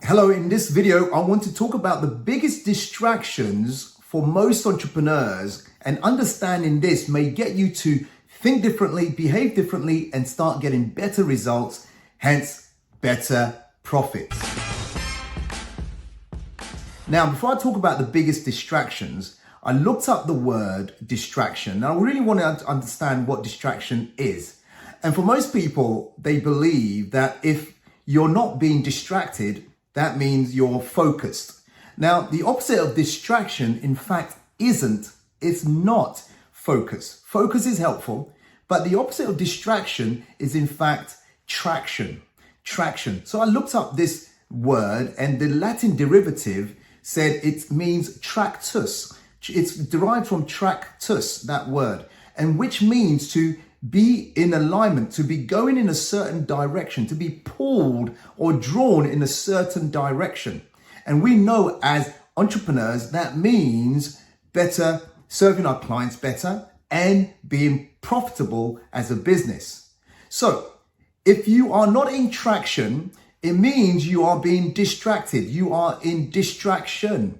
Hello, in this video, I want to talk about the biggest distractions for most entrepreneurs, and understanding this may get you to think differently, behave differently, and start getting better results, hence better profits. Now, before I talk about the biggest distractions, I looked up the word distraction. Now, I really want to understand what distraction is. And for most people, they believe that if you're not being distracted, that means you're focused. Now, the opposite of distraction, in fact, it's not focus. Focus is helpful, but the opposite of distraction is, in fact, traction. Traction. So I looked up this word, and the Latin derivative said it means tractus. It's derived from tractus, that word, and which means to be in alignment, to be going in a certain direction, to be pulled or drawn in a certain direction. And we know as entrepreneurs, that means better, serving our clients better, and being profitable as a business. So if you are not in traction, it means you are being distracted. You are in distraction.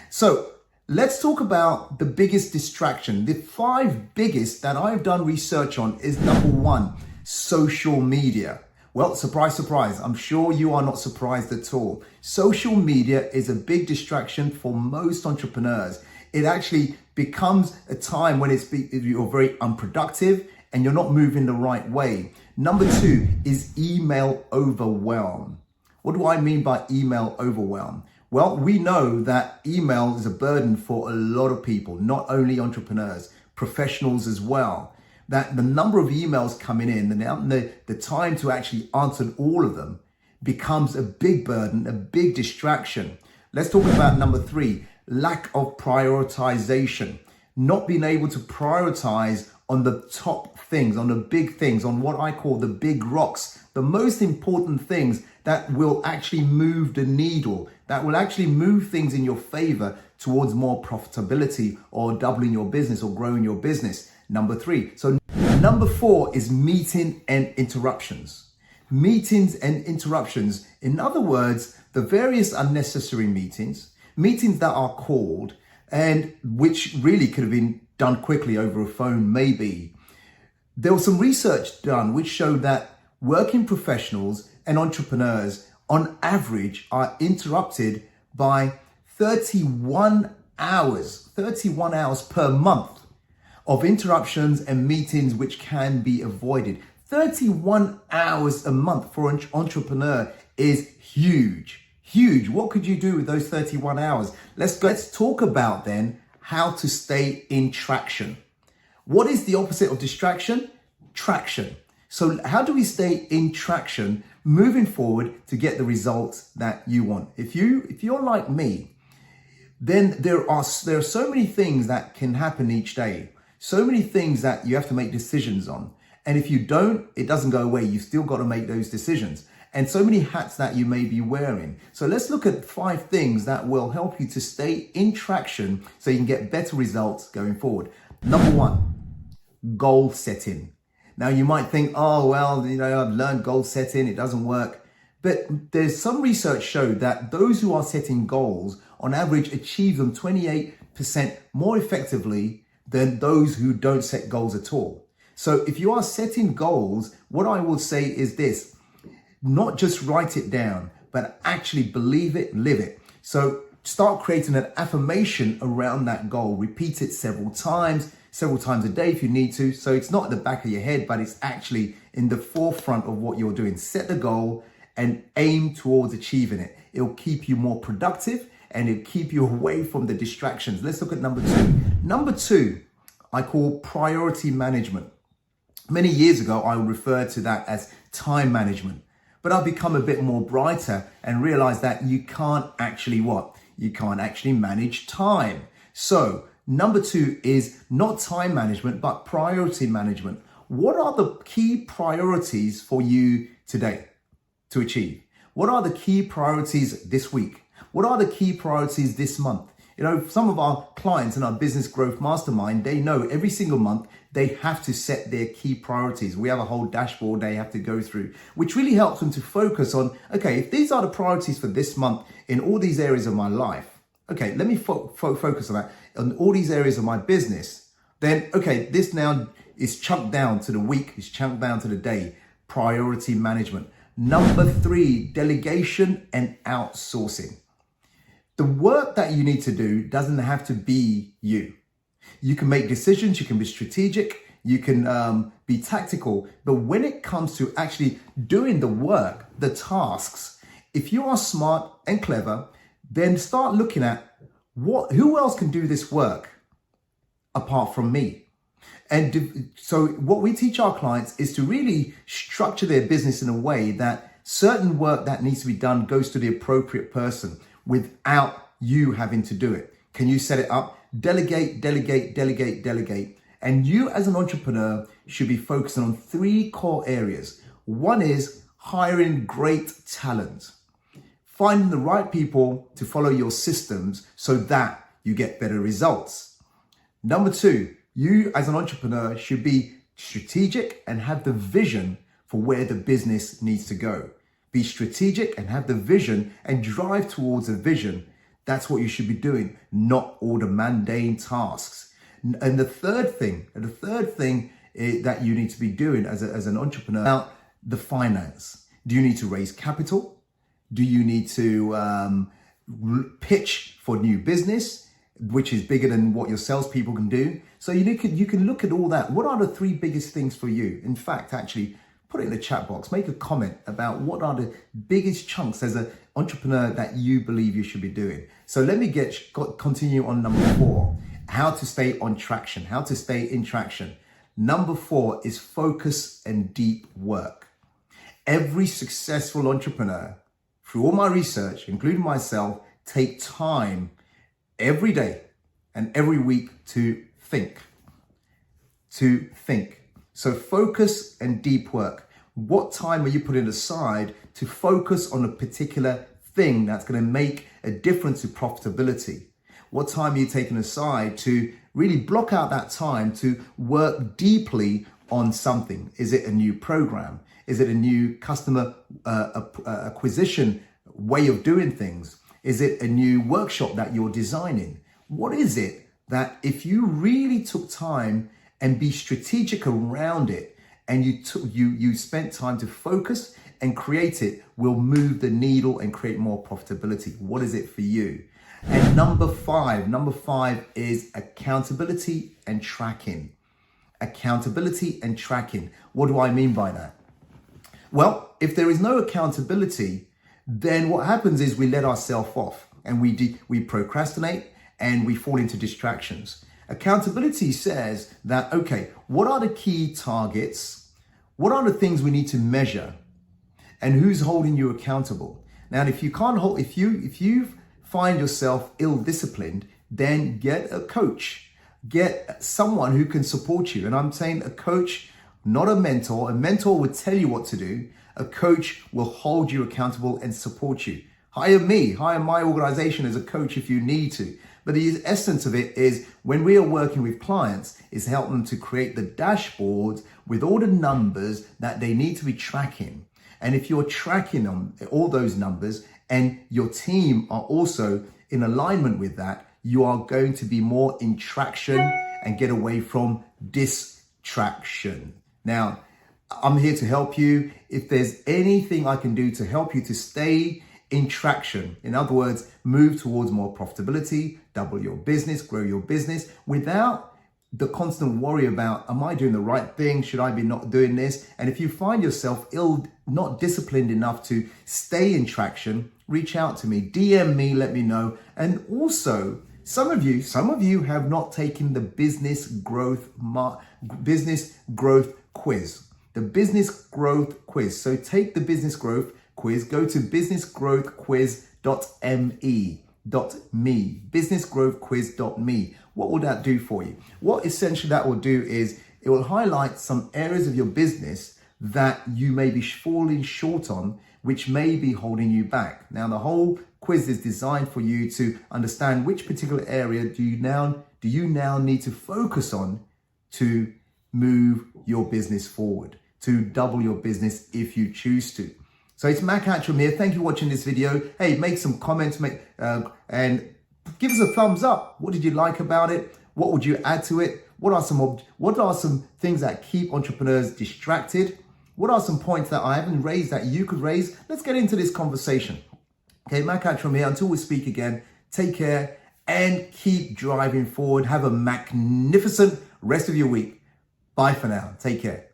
So let's talk about the biggest distraction. The 5 biggest that I've done research on is number 1, social media. Well, surprise, surprise. I'm sure you are not surprised at all. Social media is a big distraction for most entrepreneurs. It actually becomes a time when you're very unproductive and you're not moving the right way. Number 2 is email overwhelm. What do I mean by email overwhelm? Well, we know that email is a burden for a lot of people, not only entrepreneurs, professionals as well. That the number of emails coming in and the time to actually answer all of them becomes a big burden, a big distraction. Let's talk about number 3, lack of prioritization. Not being able to prioritize on the top things, on the big things, on what I call the big rocks, the most important things that will actually move the needle, that will actually move things in your favor towards more profitability or doubling your business or growing your business. Number 3. So number 4 is meeting and interruptions. Meetings and interruptions. In other words, the various unnecessary meetings that are called and which really could have been done quickly over a phone, maybe. There was some research done which showed that working professionals and entrepreneurs on average are interrupted by 31 hours per month of interruptions and meetings which can be avoided. 31 hours a month for an entrepreneur is huge. What could you do with those 31 hours? Let's talk about then how to stay in traction. What is the opposite of distraction? Traction. So how do we stay in traction moving forward to get the results that you want? If you're like me, then there are so many things that can happen each day. So many things that you have to make decisions on. And if you don't, it doesn't go away. You've still got to make those decisions. And so many hats that you may be wearing. So let's look at 5 things that will help you to stay in traction so you can get better results going forward. Number 1, goal setting. Now you might think, oh, well, I've learned goal setting, it doesn't work. But there's some research showed that those who are setting goals on average achieve them 28% more effectively than those who don't set goals at all. So if you are setting goals, what I will say is this: not just write it down, but actually believe it, live it. So start creating an affirmation around that goal. Repeat it several times a day if you need to. So it's not at the back of your head, but it's actually in the forefront of what you're doing. Set the goal and aim towards achieving it. It'll keep you more productive and it'll keep you away from the distractions. Let's look at number 2. Number 2, I call priority management. Many years ago, I referred to that as time management. But I've become a bit more brighter and realized that you can't actually You can't actually manage time. So number 2 is not time management, but priority management. What are the key priorities for you today to achieve? What are the key priorities this week? What are the key priorities this month? You know, some of our clients in our business growth mastermind, they know every single month they have to set their key priorities. We have a whole dashboard they have to go through, which really helps them to focus on, okay, if these are the priorities for this month in all these areas of my life, okay, let me focus on that, on all these areas of my business. Then, okay, this now is chunked down to the week, is chunked down to the day. Priority management. Number 3, delegation and outsourcing. The work that you need to do doesn't have to be you. You can make decisions, you can be strategic, you can be tactical, but when it comes to actually doing the work, the tasks, if you are smart and clever, then start looking at who else can do this work apart from me. And so what we teach our clients is to really structure their business in a way that certain work that needs to be done goes to the appropriate person without you having to do it. Can you set it up? Delegate, delegate, delegate, delegate. And you as an entrepreneur should be focusing on 3 core areas. One is hiring great talent, finding the right people to follow your systems so that you get better results. Number 2, you as an entrepreneur should be strategic and have the vision for where the business needs to go. Be strategic and have the vision and drive towards a vision. That's what you should be doing, not all the mundane tasks. And the third thing that you need to be doing as an entrepreneur, about the finance. Do you need to raise capital? Do you need to pitch for new business, which is bigger than what your salespeople can do? So you can look at all that. What are the 3 biggest things for you? In fact, actually, put it in the chat box. Make a comment about what are the biggest chunks as an entrepreneur that you believe you should be doing. So let me continue on number 4, how to stay on traction, how to stay in traction. Number 4 is focus and deep work. Every successful entrepreneur, through all my research, including myself, take time every day and every week to think. So focus and deep work. What time are you putting aside to focus on a particular thing that's going to make a difference to profitability? What time are you taking aside to really block out that time to work deeply on something? Is it a new program? Is it a new customer acquisition way of doing things? Is it a new workshop that you're designing? What is it that if you really took time and be strategic around it and you spent time to focus and create it, will move the needle and create more profitability? What is it for you? And number 5 is accountability and tracking. Accountability and tracking. What do I mean by that? Well, if there is no accountability, then what happens is we let ourselves off and we procrastinate and we fall into distractions. Accountability says that, okay, what are the key targets? What are the things we need to measure? And who's holding you accountable? Now, if you find yourself ill-disciplined, then get a coach. Get someone who can support you. And I'm saying a coach, not a mentor. A mentor would tell you what to do. A coach will hold you accountable and support you. Hire me, hire my organization as a coach if you need to. But the essence of it is when we are working with clients is help them to create the dashboards with all the numbers that they need to be tracking. And if you're tracking them, all those numbers, and your team are also in alignment with that, you are going to be more in traction and get away from distraction. Now, I'm here to help you. If there's anything I can do to help you to stay in traction, in other words, move towards more profitability, double your business, grow your business without the constant worry about, am I doing the right thing? Should I be not doing this? And if you find yourself not disciplined enough to stay in traction, reach out to me, DM me, let me know. And also, some of you have not taken the business growth quiz. The business growth quiz. So take the business growth quiz, go to businessgrowthquiz.me, businessgrowthquiz.me. What will that do for you? What essentially that will do is it will highlight some areas of your business that you may be falling short on, which may be holding you back. Now, the whole quiz is designed for you to understand which particular area do you now need to focus on to move your business forward, to double your business if you choose to. So it's Mac Hatcham here. Thank you for watching this video. Hey, make some comments, and give us a thumbs up. What did you like about it? What would you add to it? What are some things that keep entrepreneurs distracted? What are some points that I haven't raised that you could raise? Let's get into this conversation. Okay, Mac Hatcham here. Until we speak again, take care and keep driving forward. Have a magnificent rest of your week. Bye for now. Take care.